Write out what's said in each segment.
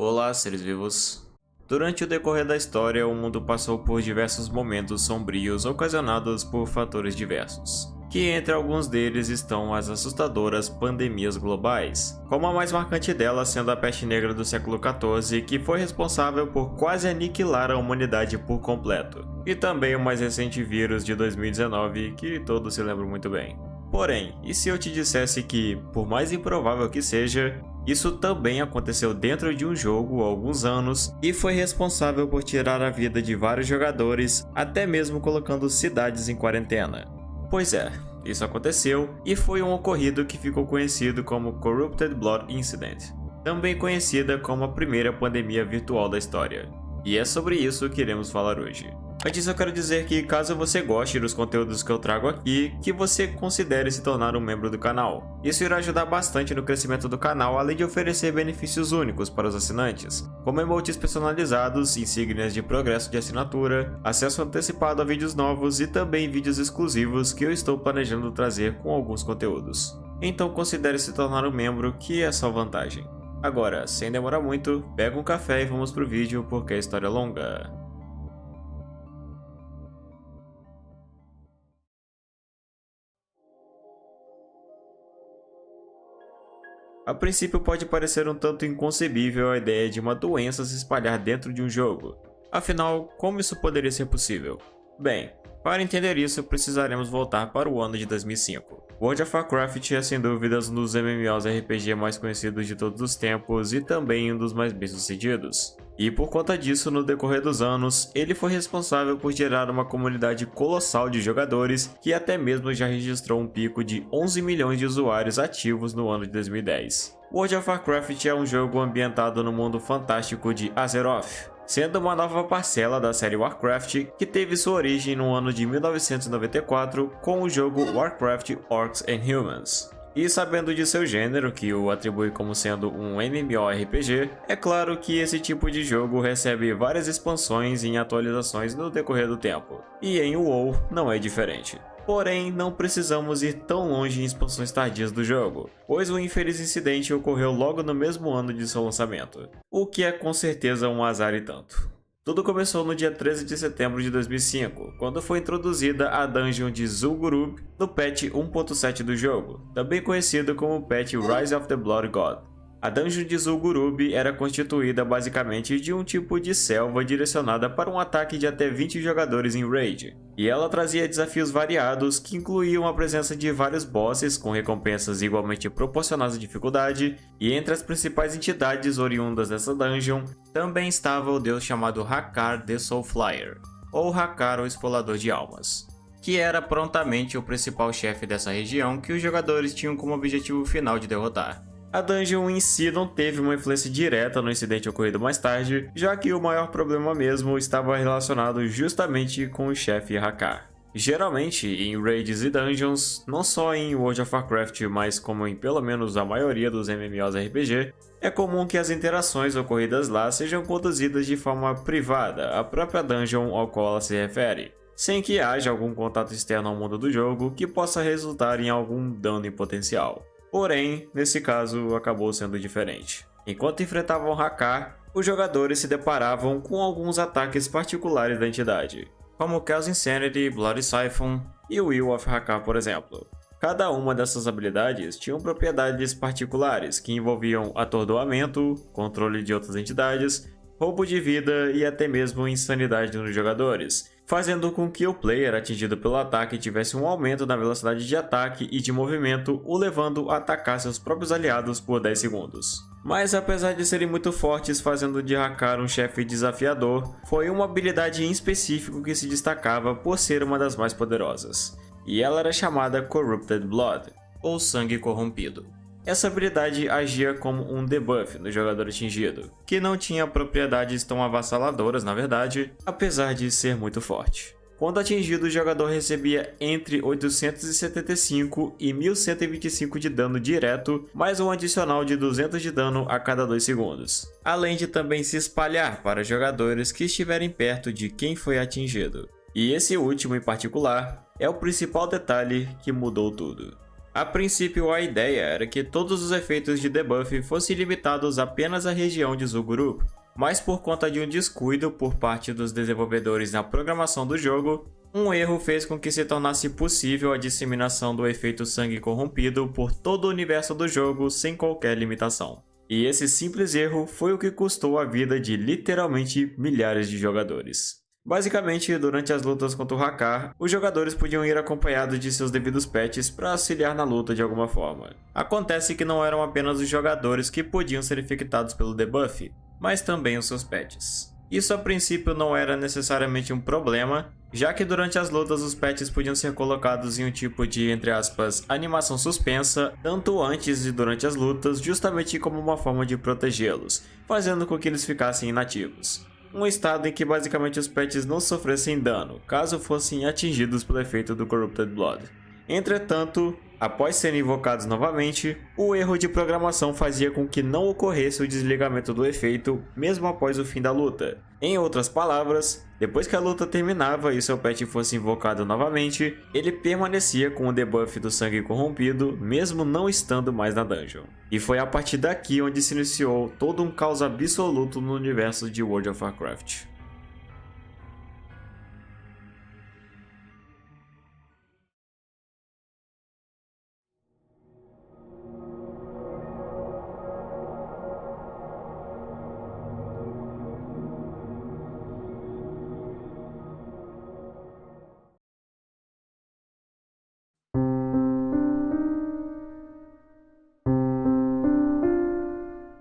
Olá, seres vivos. Durante o decorrer da história, o mundo passou por diversos momentos sombrios ocasionados por fatores diversos, que entre alguns deles estão as assustadoras pandemias globais, como a mais marcante delas sendo a peste negra do século XIV, que foi responsável por quase aniquilar a humanidade por completo, e também o mais recente vírus de 2019, que todos se lembram muito bem. Porém, e se eu te dissesse que, por mais improvável que seja, isso também aconteceu dentro de um jogo há alguns anos e foi responsável por tirar a vida de vários jogadores, até mesmo colocando cidades em quarentena? Pois é, isso aconteceu e foi um ocorrido que ficou conhecido como Corrupted Blood Incident, também conhecida como a primeira pandemia virtual da história. E é sobre isso que iremos falar hoje. Antes eu quero dizer que caso você goste dos conteúdos que eu trago aqui, que você considere se tornar um membro do canal. Isso irá ajudar bastante no crescimento do canal, além de oferecer benefícios únicos para os assinantes, como emotes personalizados, insígnias de progresso de assinatura, acesso antecipado a vídeos novos e também vídeos exclusivos que eu estou planejando trazer com alguns conteúdos. Então considere se tornar um membro, que é só vantagem. Agora, sem demorar muito, pega um café e vamos pro vídeo porque a história é longa. A princípio pode parecer um tanto inconcebível a ideia de uma doença se espalhar dentro de um jogo. Afinal, como isso poderia ser possível? Bem, para entender isso precisaremos voltar para o ano de 2005. World of Warcraft é sem dúvidas um dos MMORPG mais conhecidos de todos os tempos e também um dos mais bem-sucedidos. E por conta disso, no decorrer dos anos, ele foi responsável por gerar uma comunidade colossal de jogadores que até mesmo já registrou um pico de 11 milhões de usuários ativos no ano de 2010. World of Warcraft é um jogo ambientado no mundo fantástico de Azeroth, sendo uma nova parcela da série Warcraft que teve sua origem no ano de 1994 com o jogo Warcraft Orcs and Humans. E sabendo de seu gênero, que o atribui como sendo um MMORPG, é claro que esse tipo de jogo recebe várias expansões e atualizações no decorrer do tempo, e em WoW não é diferente. Porém, não precisamos ir tão longe em expansões tardias do jogo, pois o infeliz incidente ocorreu logo no mesmo ano de seu lançamento, o que é com certeza um azar e tanto. Tudo começou no dia 13 de setembro de 2005, quando foi introduzida a Dungeon de Zul'Gurub no patch 1.7 do jogo, também conhecido como patch Rise of the Blood God. A Dungeon de Zul'Gurub era constituída basicamente de um tipo de selva direcionada para um ataque de até 20 jogadores em raid, e ela trazia desafios variados que incluíam a presença de vários bosses com recompensas igualmente proporcionais à dificuldade, e entre as principais entidades oriundas dessa dungeon também estava o deus chamado Hakkar the Soulflyer, ou Hakkar o Esfolador de Almas, que era prontamente o principal chefe dessa região que os jogadores tinham como objetivo final de derrotar. A dungeon em si não teve uma influência direta no incidente ocorrido mais tarde, já que o maior problema mesmo estava relacionado justamente com o chefe Hakkar. Geralmente, em raids e dungeons, não só em World of Warcraft, mas como em pelo menos a maioria dos MMORPG, é comum que as interações ocorridas lá sejam conduzidas de forma privada à própria dungeon ao qual ela se refere, sem que haja algum contato externo ao mundo do jogo que possa resultar em algum dano em potencial. Porém, nesse caso, acabou sendo diferente. Enquanto enfrentavam Hakkar, os jogadores se deparavam com alguns ataques particulares da entidade, como Chaos Insanity, Bloody Siphon e Will of Hakkar, por exemplo. Cada uma dessas habilidades tinham propriedades particulares que envolviam atordoamento, controle de outras entidades, roubo de vida e até mesmo insanidade nos jogadores, fazendo com que o player atingido pelo ataque tivesse um aumento na velocidade de ataque e de movimento, o levando a atacar seus próprios aliados por 10 segundos. Mas apesar de serem muito fortes, fazendo de Hakkar um chefe desafiador, foi uma habilidade em específico que se destacava por ser uma das mais poderosas, e ela era chamada Corrupted Blood, ou Sangue Corrompido. Essa habilidade agia como um debuff no jogador atingido, que não tinha propriedades tão avassaladoras na verdade, apesar de ser muito forte. Quando atingido, o jogador recebia entre 875 e 1125 de dano direto, mais um adicional de 200 de dano a cada 2 segundos, além de também se espalhar para jogadores que estiverem perto de quem foi atingido. E esse último em particular é o principal detalhe que mudou tudo. A princípio, a ideia era que todos os efeitos de debuff fossem limitados apenas à região de Zul'Gurub, mas por conta de um descuido por parte dos desenvolvedores na programação do jogo, um erro fez com que se tornasse possível a disseminação do efeito sangue corrompido por todo o universo do jogo sem qualquer limitação. E esse simples erro foi o que custou a vida de literalmente milhares de jogadores. Basicamente, durante as lutas contra o Hakkar, os jogadores podiam ir acompanhados de seus devidos pets para auxiliar na luta de alguma forma. Acontece que não eram apenas os jogadores que podiam ser infectados pelo debuff, mas também os seus pets. Isso a princípio não era necessariamente um problema, já que durante as lutas os pets podiam ser colocados em um tipo de, entre aspas, animação suspensa, tanto antes e durante as lutas, justamente como uma forma de protegê-los, fazendo com que eles ficassem inativos. Um estado em que basicamente os pets não sofressem dano, caso fossem atingidos pelo efeito do Corrupted Blood. Entretanto, após serem invocados novamente, o erro de programação fazia com que não ocorresse o desligamento do efeito mesmo após o fim da luta. Em outras palavras, depois que a luta terminava e seu pet fosse invocado novamente, ele permanecia com o debuff do sangue corrompido, mesmo não estando mais na dungeon. E foi a partir daqui onde se iniciou todo um caos absoluto no universo de World of Warcraft.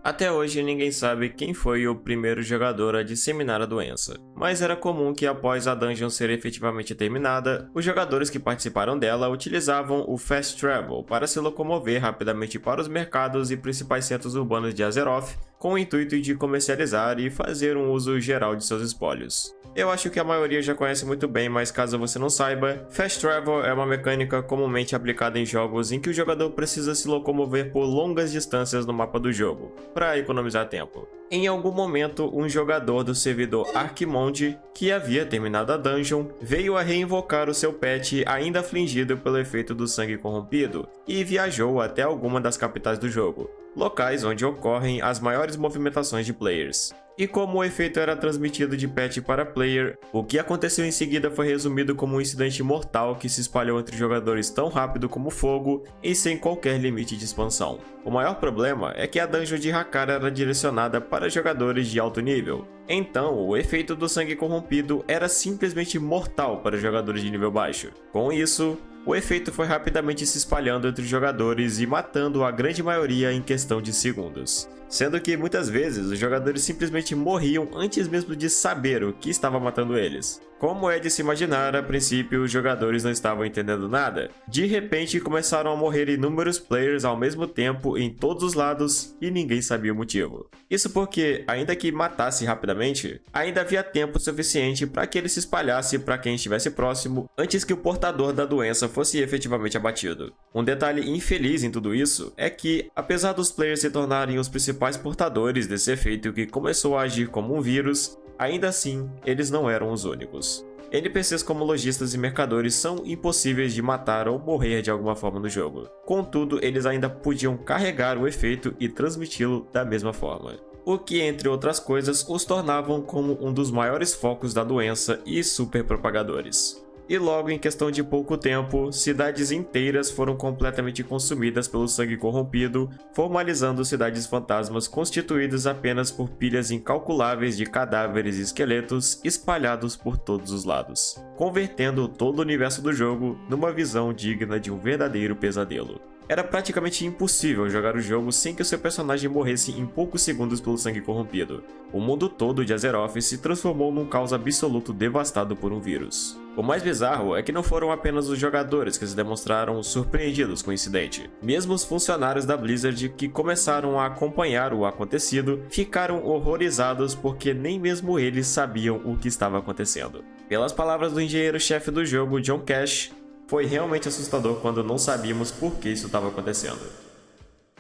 Até hoje ninguém sabe quem foi o primeiro jogador a disseminar a doença, mas era comum que após a dungeon ser efetivamente terminada, os jogadores que participaram dela utilizavam o Fast Travel para se locomover rapidamente para os mercados e principais centros urbanos de Azeroth, com o intuito de comercializar e fazer um uso geral de seus espólios. Eu acho que a maioria já conhece muito bem, mas caso você não saiba, Fast Travel é uma mecânica comumente aplicada em jogos em que o jogador precisa se locomover por longas distâncias no mapa do jogo, para economizar tempo. Em algum momento, um jogador do servidor Archimonde, que havia terminado a dungeon, veio a reinvocar o seu pet ainda afligido pelo efeito do sangue corrompido, e viajou até alguma das capitais do jogo, locais onde ocorrem as maiores movimentações de players. E como o efeito era transmitido de pet para player, o que aconteceu em seguida foi resumido como um incidente mortal que se espalhou entre jogadores tão rápido como fogo e sem qualquer limite de expansão. O maior problema é que a dungeon de Hakkar era direcionada para jogadores de alto nível, então o efeito do sangue corrompido era simplesmente mortal para jogadores de nível baixo. Com isso, o efeito foi rapidamente se espalhando entre os jogadores e matando a grande maioria em questão de segundos. Sendo que muitas vezes os jogadores simplesmente morriam antes mesmo de saber o que estava matando eles. Como é de se imaginar, a princípio os jogadores não estavam entendendo nada. De repente começaram a morrer inúmeros players ao mesmo tempo em todos os lados e ninguém sabia o motivo. Isso porque, ainda que matasse rapidamente, ainda havia tempo suficiente para que ele se espalhasse para quem estivesse próximo antes que o portador da doença fosse efetivamente abatido. Um detalhe infeliz em tudo isso é que, apesar dos players se tornarem os principais portadores desse efeito que começou a agir como um vírus, ainda assim, eles não eram os únicos. NPCs como lojistas e mercadores são impossíveis de matar ou morrer de alguma forma no jogo. Contudo, eles ainda podiam carregar o efeito e transmiti-lo da mesma forma. O que, entre outras coisas, os tornavam como um dos maiores focos da doença e super propagadores. E logo em questão de pouco tempo, cidades inteiras foram completamente consumidas pelo sangue corrompido, formalizando cidades fantasmas constituídas apenas por pilhas incalculáveis de cadáveres e esqueletos espalhados por todos os lados, convertendo todo o universo do jogo numa visão digna de um verdadeiro pesadelo. Era praticamente impossível jogar o jogo sem que o seu personagem morresse em poucos segundos pelo sangue corrompido. O mundo todo de Azeroth se transformou num caos absoluto devastado por um vírus. O mais bizarro é que não foram apenas os jogadores que se demonstraram surpreendidos com o incidente. Mesmo os funcionários da Blizzard que começaram a acompanhar o acontecido ficaram horrorizados porque nem mesmo eles sabiam o que estava acontecendo. Pelas palavras do engenheiro-chefe do jogo, John Cash, foi realmente assustador quando não sabíamos por que isso estava acontecendo.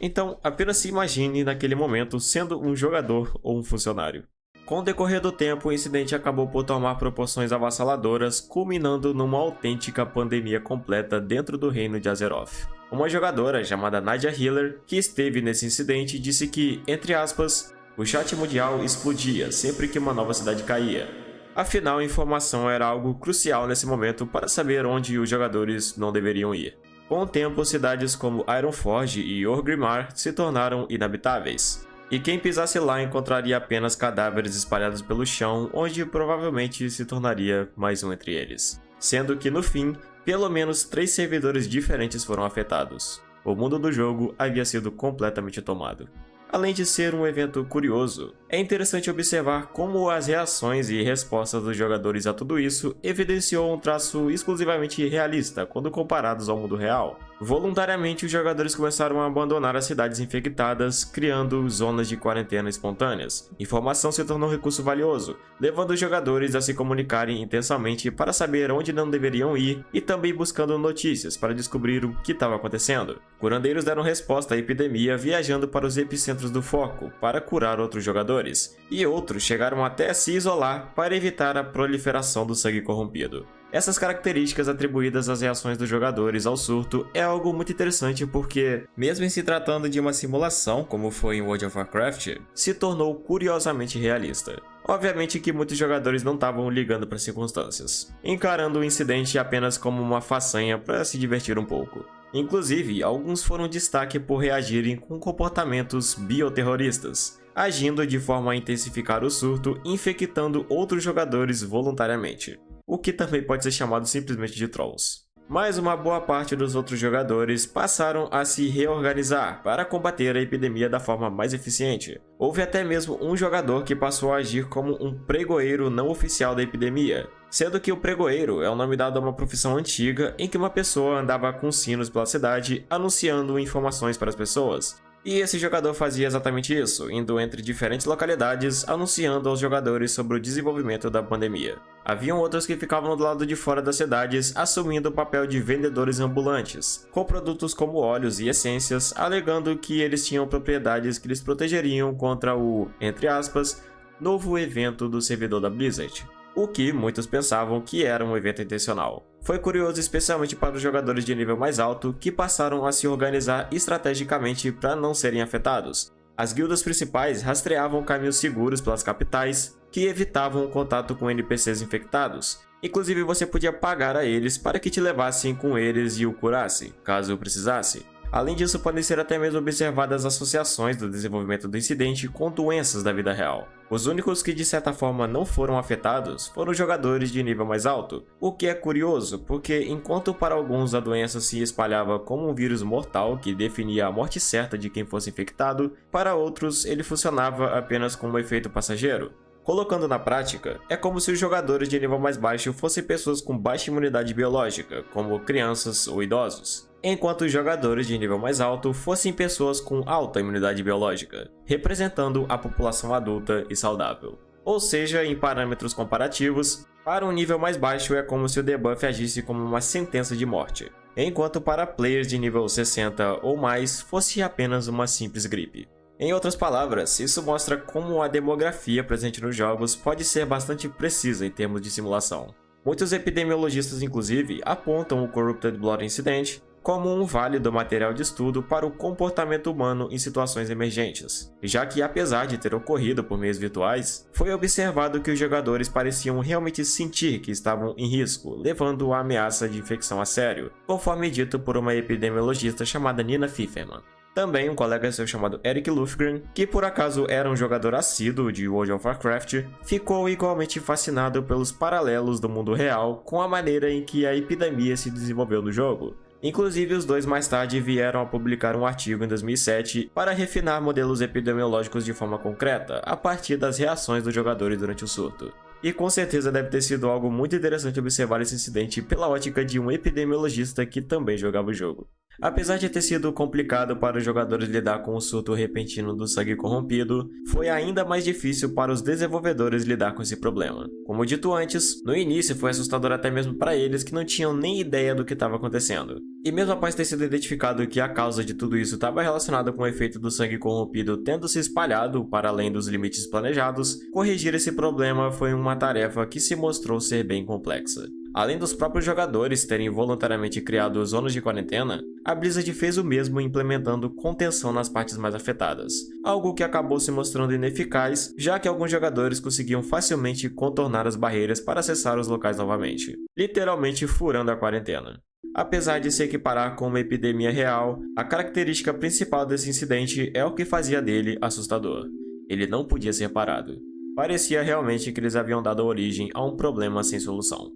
Então, apenas se imagine naquele momento sendo um jogador ou um funcionário. Com o decorrer do tempo, o incidente acabou por tomar proporções avassaladoras, culminando numa autêntica pandemia completa dentro do reino de Azeroth. Uma jogadora chamada Nadia Hiller, que esteve nesse incidente, disse que, entre aspas, o chat mundial explodia sempre que uma nova cidade caía. Afinal, a informação era algo crucial nesse momento para saber onde os jogadores não deveriam ir. Com o tempo, cidades como Ironforge e Orgrimmar se tornaram inabitáveis, e quem pisasse lá encontraria apenas cadáveres espalhados pelo chão, onde provavelmente se tornaria mais um entre eles. Sendo que, no fim, pelo menos 3 servidores diferentes foram afetados. O mundo do jogo havia sido completamente tomado. Além de ser um evento curioso, é interessante observar como as reações e respostas dos jogadores a tudo isso evidenciou um traço exclusivamente realista quando comparados ao mundo real. Voluntariamente, os jogadores começaram a abandonar as cidades infectadas, criando zonas de quarentena espontâneas. Informação se tornou um recurso valioso, levando os jogadores a se comunicarem intensamente para saber onde não deveriam ir e também buscando notícias para descobrir o que estava acontecendo. Curandeiros deram resposta à epidemia viajando para os epicentros do foco para curar outros jogadores, e outros chegaram até a se isolar para evitar a proliferação do sangue corrompido. Essas características atribuídas às reações dos jogadores ao surto é algo muito interessante porque, mesmo em se tratando de uma simulação, como foi em World of Warcraft, se tornou curiosamente realista. Obviamente que muitos jogadores não estavam ligando para as circunstâncias, encarando o incidente apenas como uma façanha para se divertir um pouco. Inclusive, alguns foram destaque por reagirem com comportamentos bioterroristas, agindo de forma a intensificar o surto, infectando outros jogadores voluntariamente, o que também pode ser chamado simplesmente de trolls. Mas uma boa parte dos outros jogadores passaram a se reorganizar para combater a epidemia da forma mais eficiente. Houve até mesmo um jogador que passou a agir como um pregoeiro não oficial da epidemia, sendo que o pregoeiro é o nome dado a uma profissão antiga em que uma pessoa andava com sinos pela cidade anunciando informações para as pessoas. E esse jogador fazia exatamente isso, indo entre diferentes localidades anunciando aos jogadores sobre o desenvolvimento da pandemia. Haviam outros que ficavam do lado de fora das cidades assumindo o papel de vendedores ambulantes, com produtos como óleos e essências, alegando que eles tinham propriedades que lhes protegeriam contra o, entre aspas, novo evento do servidor da Blizzard. O que muitos pensavam que era um evento intencional. Foi curioso especialmente para os jogadores de nível mais alto que passaram a se organizar estrategicamente para não serem afetados. As guildas principais rastreavam caminhos seguros pelas capitais que evitavam o contato com NPCs infectados. Inclusive você podia pagar a eles para que te levassem com eles e o curassem, caso precisasse. Além disso, podem ser até mesmo observadas associações do desenvolvimento do incidente com doenças da vida real. Os únicos que de certa forma não foram afetados foram os jogadores de nível mais alto, o que é curioso porque enquanto para alguns a doença se espalhava como um vírus mortal que definia a morte certa de quem fosse infectado, para outros ele funcionava apenas como um efeito passageiro. Colocando na prática, é como se os jogadores de nível mais baixo fossem pessoas com baixa imunidade biológica, como crianças ou idosos, enquanto os jogadores de nível mais alto fossem pessoas com alta imunidade biológica, representando a população adulta e saudável. Ou seja, em parâmetros comparativos, para um nível mais baixo é como se o debuff agisse como uma sentença de morte, enquanto para players de nível 60 ou mais fosse apenas uma simples gripe. Em outras palavras, isso mostra como a demografia presente nos jogos pode ser bastante precisa em termos de simulação. Muitos epidemiologistas, inclusive, apontam o Corrupted Blood Incident como um válido material de estudo para o comportamento humano em situações emergentes, já que, apesar de ter ocorrido por meios virtuais, foi observado que os jogadores pareciam realmente sentir que estavam em risco, levando a ameaça de infecção a sério, conforme dito por uma epidemiologista chamada Nina Pfefferman. Também um colega seu chamado Eric Lufgren, que por acaso era um jogador assíduo de World of Warcraft, ficou igualmente fascinado pelos paralelos do mundo real com a maneira em que a epidemia se desenvolveu no jogo. Inclusive, os dois mais tarde vieram a publicar um artigo em 2007 para refinar modelos epidemiológicos de forma concreta, a partir das reações dos jogadores durante o surto. E com certeza deve ter sido algo muito interessante observar esse incidente pela ótica de um epidemiologista que também jogava o jogo. Apesar de ter sido complicado para os jogadores lidar com o surto repentino do sangue corrompido, foi ainda mais difícil para os desenvolvedores lidar com esse problema. Como dito antes, no início foi assustador até mesmo para eles que não tinham nem ideia do que estava acontecendo. E mesmo após ter sido identificado que a causa de tudo isso estava relacionada com o efeito do sangue corrompido tendo se espalhado para além dos limites planejados, corrigir esse problema foi uma tarefa que se mostrou ser bem complexa. Além dos próprios jogadores terem voluntariamente criado zonas de quarentena, a Blizzard fez o mesmo implementando contenção nas partes mais afetadas, algo que acabou se mostrando ineficaz, já que alguns jogadores conseguiam facilmente contornar as barreiras para acessar os locais novamente, literalmente furando a quarentena. Apesar de se equiparar com uma epidemia real, a característica principal desse incidente é o que fazia dele assustador. Ele não podia ser parado. Parecia realmente que eles haviam dado origem a um problema sem solução.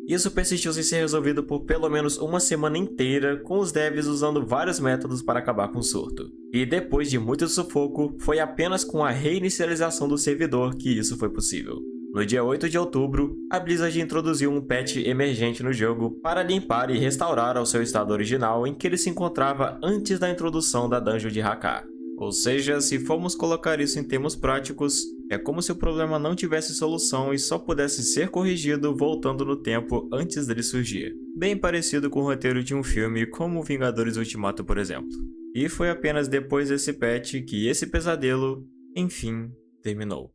Isso persistiu sem ser resolvido por pelo menos uma semana inteira, com os devs usando vários métodos para acabar com o surto. E depois de muito sufoco, foi apenas com a reinicialização do servidor que isso foi possível. No dia 8 de outubro, a Blizzard introduziu um patch emergente no jogo para limpar e restaurar ao seu estado original em que ele se encontrava antes da introdução da Dungeon de Hakkar. Ou seja, se formos colocar isso em termos práticos, é como se o problema não tivesse solução e só pudesse ser corrigido voltando no tempo antes dele surgir. Bem parecido com o roteiro de um filme como Vingadores Ultimato, por exemplo. E foi apenas depois desse patch que esse pesadelo, enfim, terminou.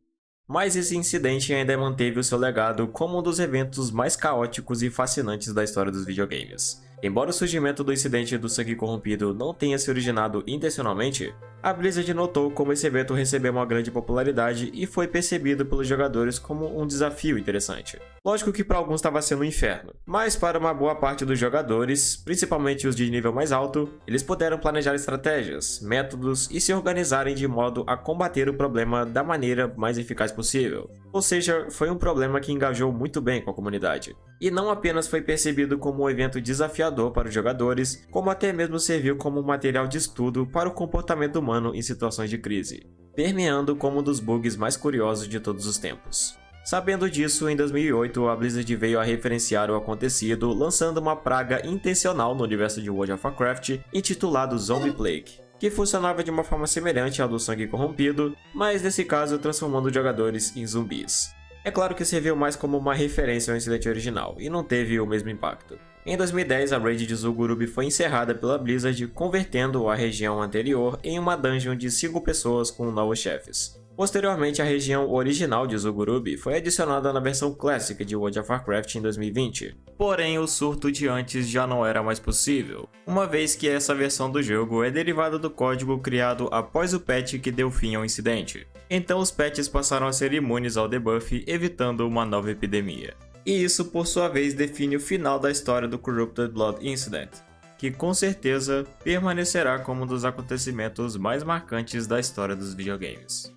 Mas esse incidente ainda manteve o seu legado como um dos eventos mais caóticos e fascinantes da história dos videogames. Embora o surgimento do incidente do sangue corrompido não tenha se originado intencionalmente, a Blizzard notou como esse evento recebeu uma grande popularidade e foi percebido pelos jogadores como um desafio interessante. Lógico que para alguns estava sendo um inferno, mas para uma boa parte dos jogadores, principalmente os de nível mais alto, eles puderam planejar estratégias, métodos e se organizarem de modo a combater o problema da maneira mais eficaz possível. Ou seja, foi um problema que engajou muito bem com a comunidade. E não apenas foi percebido como um evento desafiador para os jogadores, como até mesmo serviu como um material de estudo para o comportamento humano em situações de crise, permeando como um dos bugs mais curiosos de todos os tempos. Sabendo disso, em 2008, a Blizzard veio a referenciar o acontecido, lançando uma praga intencional no universo de World of Warcraft, intitulado Zombie Plague, que funcionava de uma forma semelhante à do sangue corrompido, mas nesse caso transformando os jogadores em zumbis. É claro que serviu mais como uma referência ao incidente original, e não teve o mesmo impacto. Em 2010, a raid de Zul'Gurub foi encerrada pela Blizzard, convertendo a região anterior em uma dungeon de 5 pessoas com novos chefes. Posteriormente, a região original de Zul'Gurub foi adicionada na versão clássica de World of Warcraft em 2020. Porém, o surto de antes já não era mais possível, uma vez que essa versão do jogo é derivada do código criado após o patch que deu fim ao incidente. Então os patches passaram a ser imunes ao debuff, evitando uma nova epidemia. E isso, por sua vez, define o final da história do Corrupted Blood Incident, que com certeza permanecerá como um dos acontecimentos mais marcantes da história dos videogames.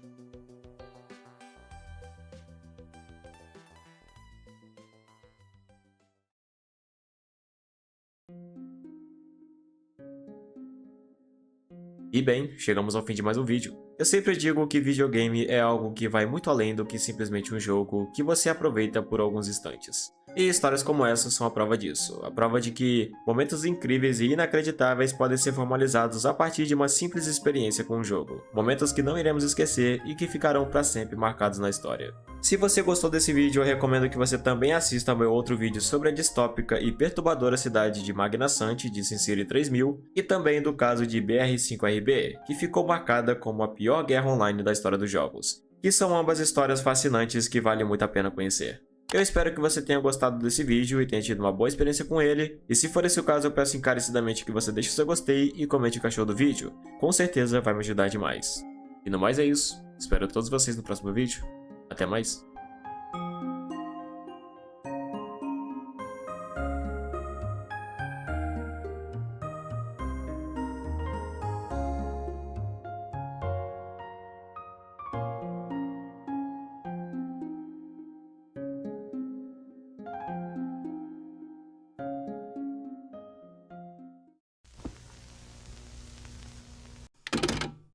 E bem, chegamos ao fim de mais um vídeo. Eu sempre digo que videogame é algo que vai muito além do que simplesmente um jogo que você aproveita por alguns instantes. E histórias como essa são a prova disso, a prova de que momentos incríveis e inacreditáveis podem ser formalizados a partir de uma simples experiência com um jogo. Momentos que não iremos esquecer e que ficarão para sempre marcados na história. Se você gostou desse vídeo, eu recomendo que você também assista ao meu outro vídeo sobre a distópica e perturbadora cidade de Magna Santi de SimCity 3000 e também do caso de BR5RB, que ficou marcada como a pior guerra online da história dos jogos, que são ambas histórias fascinantes que vale muito a pena conhecer. Eu espero que você tenha gostado desse vídeo e tenha tido uma boa experiência com ele, e se for esse o caso eu peço encarecidamente que você deixe o seu gostei e comente o que achou do vídeo, com certeza vai me ajudar demais. E no mais é isso, espero todos vocês no próximo vídeo, até mais!